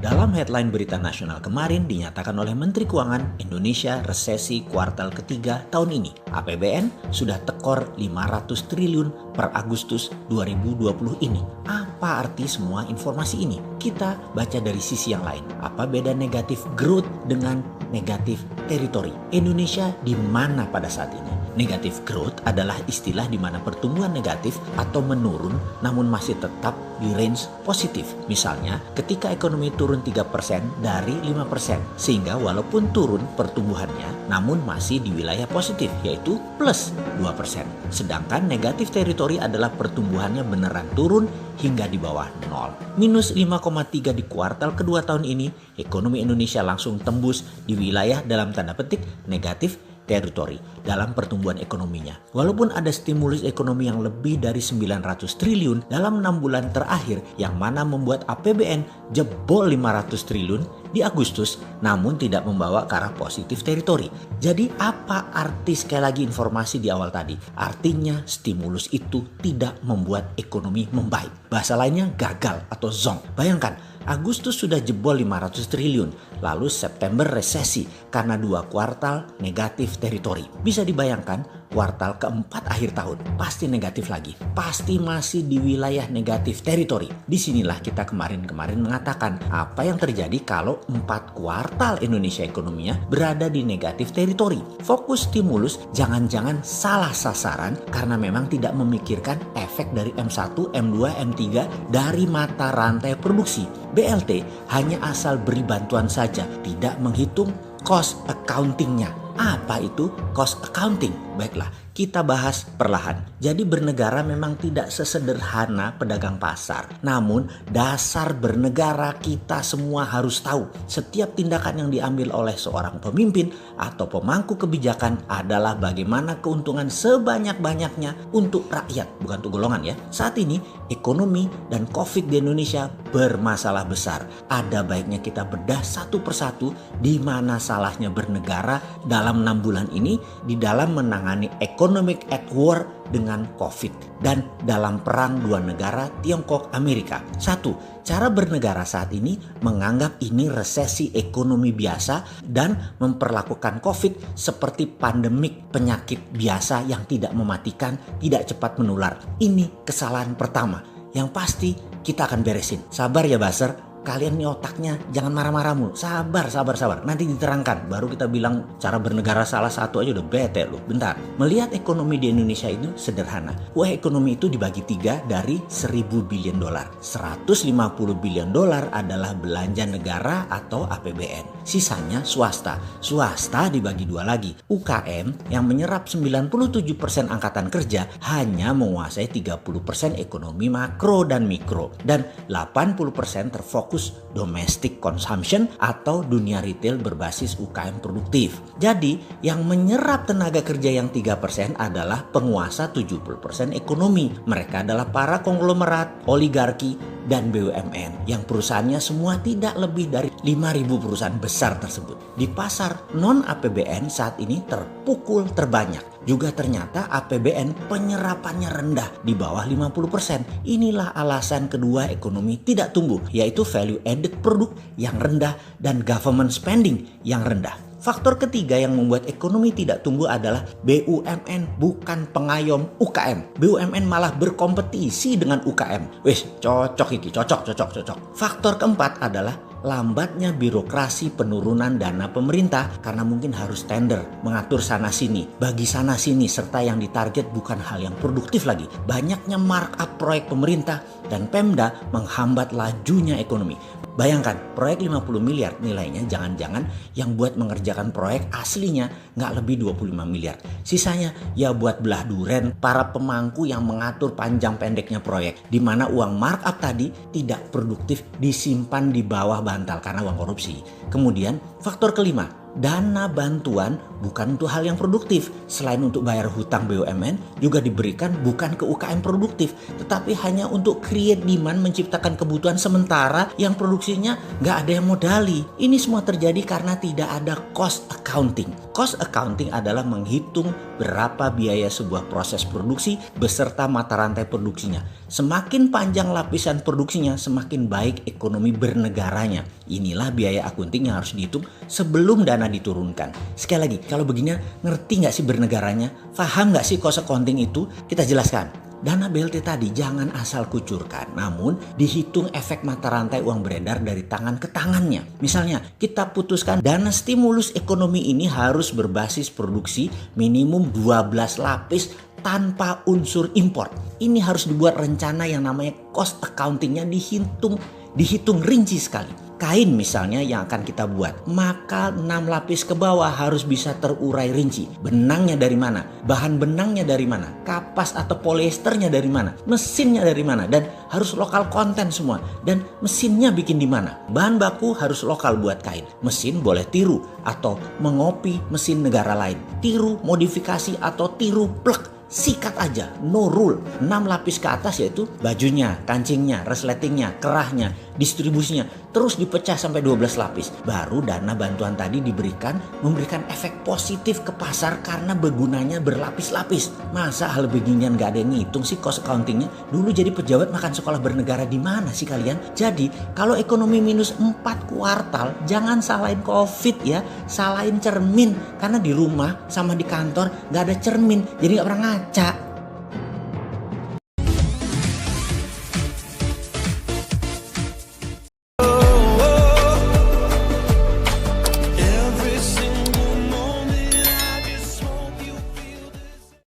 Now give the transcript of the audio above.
Dalam headline berita nasional kemarin dinyatakan oleh Menteri Keuangan, Indonesia resesi kuartal ketiga tahun ini. APBN sudah tekor 500 triliun per Agustus 2020 ini. Apa arti semua informasi ini? Kita baca dari sisi yang lain. Apa beda negatif growth dengan negatif territory? Indonesia di mana pada saat ini? Negative growth adalah istilah di mana pertumbuhan negatif atau menurun namun masih tetap di range positif. Misalnya, ketika ekonomi turun 3% dari 5%, sehingga walaupun turun pertumbuhannya namun masih di wilayah positif, yaitu plus 2%. Sedangkan negatif teritori adalah pertumbuhannya beneran turun hingga di bawah 0. Minus 5,3 di kuartal kedua tahun ini, ekonomi Indonesia langsung tembus di wilayah dalam tanda petik negatif teritori dalam pertumbuhan ekonominya. Walaupun ada stimulus ekonomi yang lebih dari 900 triliun dalam 6 bulan terakhir yang mana membuat APBN jebol 500 triliun di Agustus namun tidak membawa ke arah positif teritori. Jadi apa arti sekali lagi informasi di awal tadi? Artinya stimulus itu tidak membuat ekonomi membaik. Bahasa lainnya gagal atau zonk. Bayangkan Agustus sudah jebol 500 triliun, lalu September resesi karena 2 kuartal negatif teritori. Bisa dibayangkan kuartal keempat akhir tahun pasti negatif lagi, pasti masih di wilayah negatif teritori. Disinilah kita kemarin mengatakan apa yang terjadi kalau 4 kuartal Indonesia ekonominya berada di negatif teritori. Fokus stimulus jangan-jangan salah sasaran karena memang tidak memikirkan efek dari M1, M2, M3 dari mata rantai produksi. BLT hanya asal beri bantuan saja, tidak menghitung cost accounting-nya. Apa itu cost accounting? Baiklah, kita bahas perlahan. Jadi bernegara memang tidak sesederhana pedagang pasar. Namun dasar bernegara kita semua harus tahu. Setiap tindakan yang diambil oleh seorang pemimpin atau pemangku kebijakan adalah bagaimana keuntungan sebanyak-banyaknya untuk rakyat, bukan untuk golongan ya. Saat ini ekonomi dan COVID di Indonesia bermasalah besar. Ada baiknya kita bedah satu persatu di mana salahnya bernegara dalam 6 bulan ini di dalam menangani economic at war dengan COVID dan dalam perang dua negara Tiongkok-Amerika. 1. Cara bernegara saat ini menganggap ini resesi ekonomi biasa dan memperlakukan COVID seperti pandemik penyakit biasa yang tidak mematikan, tidak cepat menular. Ini kesalahan pertama. Yang pasti kita akan beresin. Sabar ya Baser. Kalian nih otaknya jangan marah-marah mulu. Sabar. Nanti diterangkan. Baru kita bilang cara bernegara salah satu aja udah bete loh. Bentar. Melihat ekonomi di Indonesia itu sederhana. Ekonomi itu dibagi 3 dari 1.000 billion dolar. 150 billion dolar adalah belanja negara atau APBN. Sisanya swasta. Swasta dibagi 2 lagi. UKM yang menyerap 97% angkatan kerja hanya menguasai 30% ekonomi makro dan mikro. Dan 80% terfokus domestic consumption atau dunia retail berbasis UKM produktif. Jadi yang menyerap tenaga kerja yang 3% adalah penguasa 70% ekonomi. Mereka adalah para konglomerat, oligarki, dan BUMN yang perusahaannya semua tidak lebih dari 5.000 perusahaan besar tersebut. Di pasar non-APBN saat ini terpukul terbanyak. Juga ternyata APBN penyerapannya rendah di bawah 50%. Inilah alasan kedua ekonomi tidak tumbuh, yaitu value added produk yang rendah dan government spending yang rendah. Faktor ketiga yang membuat ekonomi tidak tumbuh adalah BUMN bukan pengayom UKM. BUMN malah berkompetisi dengan UKM. Cocok. Faktor keempat adalah lambatnya birokrasi penurunan dana pemerintah karena mungkin harus tender, mengatur sana sini, bagi sana sini, serta yang ditarget bukan hal yang produktif lagi. Banyaknya markup proyek pemerintah dan Pemda menghambat lajunya ekonomi. Bayangkan proyek 50 miliar nilainya, jangan-jangan yang buat mengerjakan proyek aslinya nggak lebih 25 miliar. Sisanya ya buat belah duren para pemangku yang mengatur panjang pendeknya proyek. Di mana uang markup tadi tidak produktif disimpan di bawah bantal karena uang korupsi. Kemudian faktor kelima, dana bantuan bukan untuk hal yang produktif. Selain untuk bayar hutang BUMN juga diberikan bukan ke UKM produktif, tetapi hanya untuk create demand, menciptakan kebutuhan sementara yang produksinya nggak ada yang modali. Ini semua terjadi karena tidak ada cost accounting. Cost accounting adalah menghitung berapa biaya sebuah proses produksi beserta mata rantai produksinya. Semakin panjang lapisan produksinya, semakin baik ekonomi bernegaranya. Inilah biaya akunting yang harus dihitung sebelum dana diturunkan. Sekali lagi, kalau begini ngerti nggak sih bernegaranya? Paham nggak sih cost accounting itu? Kita jelaskan. Dana BLT tadi jangan asal kucurkan, namun dihitung efek mata rantai uang beredar dari tangan ke tangannya. Misalnya, kita putuskan dana stimulus ekonomi ini harus berbasis produksi minimum 12 lapis tanpa unsur impor. Ini harus dibuat rencana yang namanya cost accountingnya dihitung rinci sekali. Kain misalnya yang akan kita buat, maka 6 lapis ke bawah harus bisa terurai rinci. Benangnya dari mana? Bahan benangnya dari mana? Kapas atau polyesternya dari mana? Mesinnya dari mana? Dan harus lokal konten semua. Dan mesinnya bikin di mana? Bahan baku harus lokal buat kain. Mesin boleh tiru atau mengopi mesin negara lain. Tiru, modifikasi atau tiru plek. Sikat aja, no rule. 6 lapis ke atas yaitu bajunya, kancingnya, resletingnya, kerahnya, distribusinya. Terus dipecah sampai 12 lapis. Baru dana bantuan tadi memberikan efek positif ke pasar karena bergunanya berlapis-lapis. Masa hal beginian gak ada yang ngitung sih cost accountingnya? Dulu jadi pejabat makan sekolah bernegara di mana sih kalian? Jadi kalau ekonomi minus 4 kuartal, jangan salahin COVID ya. Salahin cermin. Karena di rumah sama di kantor gak ada cermin. Jadi gak pernah ngaca.